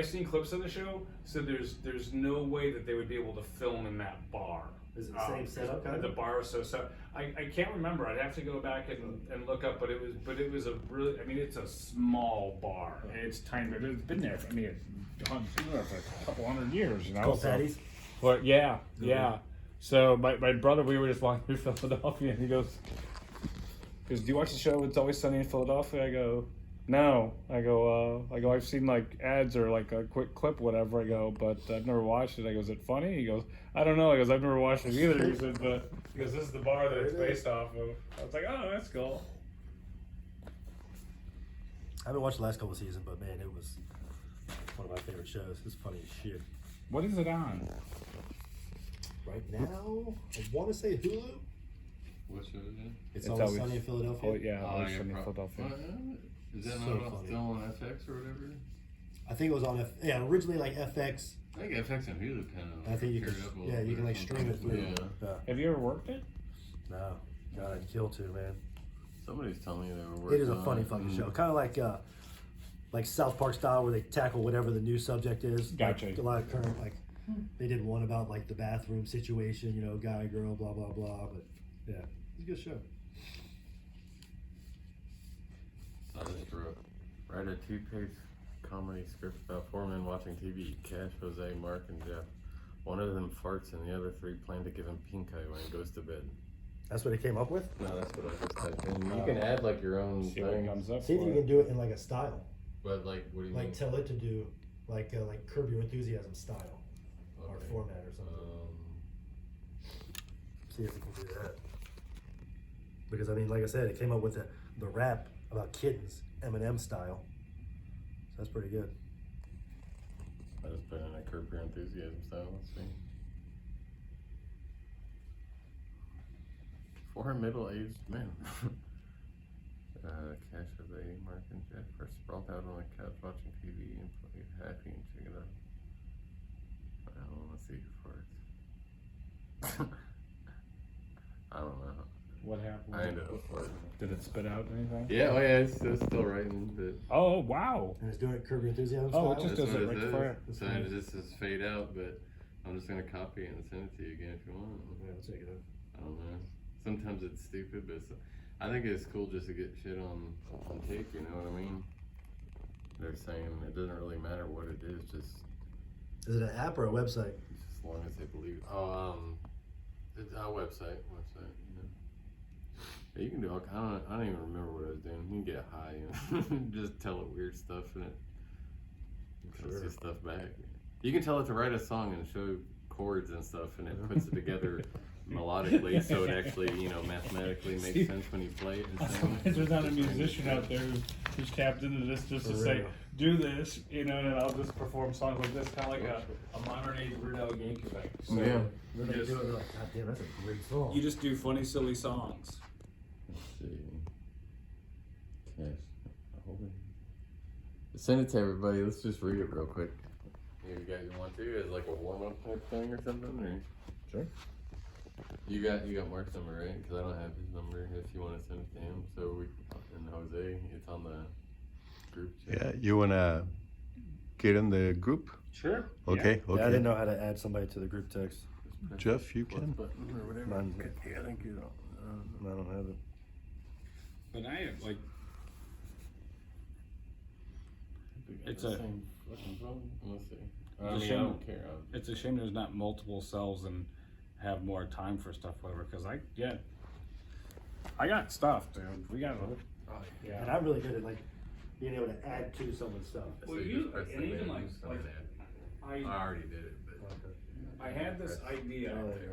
I've seen clips of the show, so there's no way that they would be able to film in that bar. Is it the same setup kind The of? bar is so I can't remember. I'd have to go back and look up, but it was a really, I mean, it's a small bar. It's tiny, but it's been there. I mean, it's been there for a couple hundred years, you know. Called Patty's? But yeah. So my brother, we were just walking through Philadelphia, and he goes, "Do you watch the show It's Always Sunny in Philadelphia?" I go, "No." I go, "I've seen like ads or like a quick clip, whatever." I go, "But I've never watched it." I go, "Is it funny?" He goes, "I don't know." He goes, "I've never watched it either." He said, "But because this is the bar that it's based off of." I was like, "Oh, that's cool." I haven't watched the last couple of seasons, but man, it was one of my favorite shows. It's funny as shit. What is it on? Right now, I want to say Hulu. What show is it? It's It's Always always- Sunny in Philadelphia. Oh yeah, Always yeah, Sunny in Philadelphia. Is that So not funny. still on FX or whatever? I think it was on originally like FX. I think FX and Hulu kind of. I think you can, paired up a yeah, little you bit can or like stream it through. something. Yeah. Yeah. Have you ever worked it? No, God, I'd kill to, man. Somebody's telling me they were working It is a on funny it. fucking show, kind of like South Park style, where they tackle whatever the new subject is. Gotcha. Like, a lot of current, like they did one about like the bathroom situation, you know, guy, girl, blah blah blah. But yeah, it's a good show. I just write a 2-page comedy script about 4 men watching TV. Cash, Jose, Mark, and Jeff. One of them farts, and the other 3 plan to give him pink eye when he goes to bed. That's what it came up with. No, that's what I just typed in. You can add like your own See what thing, comes up. See if for you it. can do it in like a style, but like, what do you like mean? tell it to do like Curb Your Enthusiasm style or Okay. format or something. See if we can do that. Because I mean, like I said, it came up with the rap about kittens, Eminem style. So that's pretty good. I just put in a Curb Your Enthusiasm style. Let's see. 4 middle-aged men. Cash Jose, Mark, and Jeff are sprawled out on the couch watching TV and playing happy and chicken up. I don't want to see farts. I don't know. What happened? I ended up farting. Did it spit out anything? Yeah, oh yeah, it's still writing, but Oh wow. And it's doing it Curb Your Enthusiasm Oh, style. it just that's does what it right says. for it. So it just says fade out, but I'm just gonna copy it and send it to you again if you want. Yeah, let's check it out. I don't know. Sometimes it's stupid, but I think it's cool just to get shit on tape. You know what I mean? They're saying it doesn't really matter what it is, just Is it an app or a website? as long as they believe. It's our website. You know, yeah, you can do all. I don't even remember what I was doing. You can get high and just tell it weird stuff and it puts Sure. your stuff back. You can tell it to write a song and show chords and stuff, and it puts it together melodically, so it actually, you know, mathematically makes sense when you play it. And sing it. There's not a musician out there who's tapped into this just to For say, real. do this, you know, and I'll just perform songs like this, kind of like a modern age Weird Al Yankovic. So Yeah. When they do it, they're like, God damn, that's a great song. you just do funny, silly songs. Let's see. Cash. Send it to everybody. Let's just read it real quick. You guys want to as like a warm up type thing or something, or Sure. you got Mark's number, right? Because I don't have his number. If you want to send it to him, so we and Jose, it's on the group chat. Yeah, you wanna get in the group? Sure. Okay, Yeah, I okay. didn't know how to add somebody to the group text. Just press Jeff, you the plus can. button or whatever. Mine's- Yeah, I think you don't. I don't have it. But I have, like, It's the a- same fucking phone. Let's see. I a mean, I shame. don't care. it's a shame there's not multiple cells and have more time for stuff, whatever, because I got stuff, dude. We got, yeah. And I'm really good at like being able to add to someone's stuff. Well, So you- just press and the even name like- and send it. I I already did it, but I had this idea Oh, there you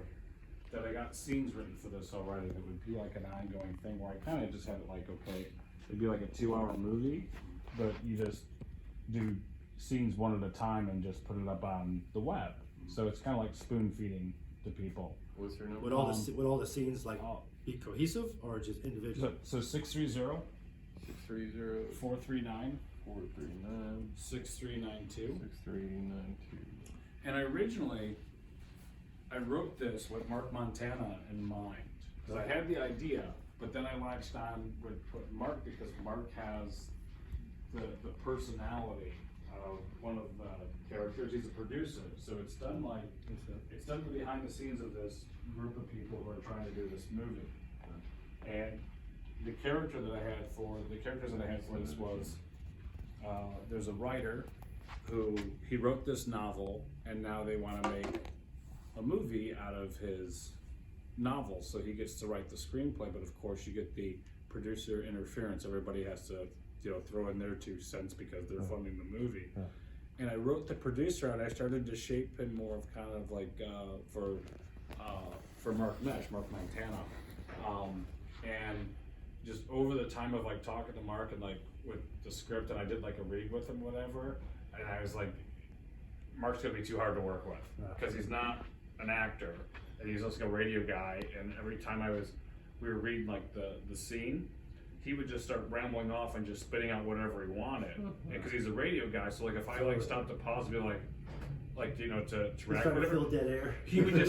that I got scenes written for this already that would be like an ongoing thing where I kind of just had it like, okay, it'd be like a 2-hour movie, but you just do scenes one at a time and just put it up on the web. So it's kind of like spoon feeding to people. what's your number? Would all the scenes like Oh, be cohesive or just individual? so 630 630 439 439 6392. 6392. And I wrote this with Mark Montana in mind. Because I had the idea, but then I latched on with Mark because Mark has the personality one of the characters. He's a producer, so it's done the behind the scenes of this group of people who are trying to do this movie. And the characters that I had for this was there's a writer who he wrote this novel, and now they want to make a movie out of his novel, so he gets to write the screenplay. But of course, you get the producer interference. Everybody has to, throw in their 2 cents because they're funding the movie. Yeah. And I wrote the producer, and I started to shape him more of kind of like for Mark Montana, and just over the time of like talking to Mark and like with the script, and I did like a read with him, whatever, and I was like, Mark's gonna be too hard to work with because he's not an actor, and he's also a radio guy. And every time we were reading like the scene, he would just start rambling off and just spitting out whatever he wanted, because he's a radio guy. So like if I like stopped to pause and be like to He's react, trying to whatever, fill dead air. he would just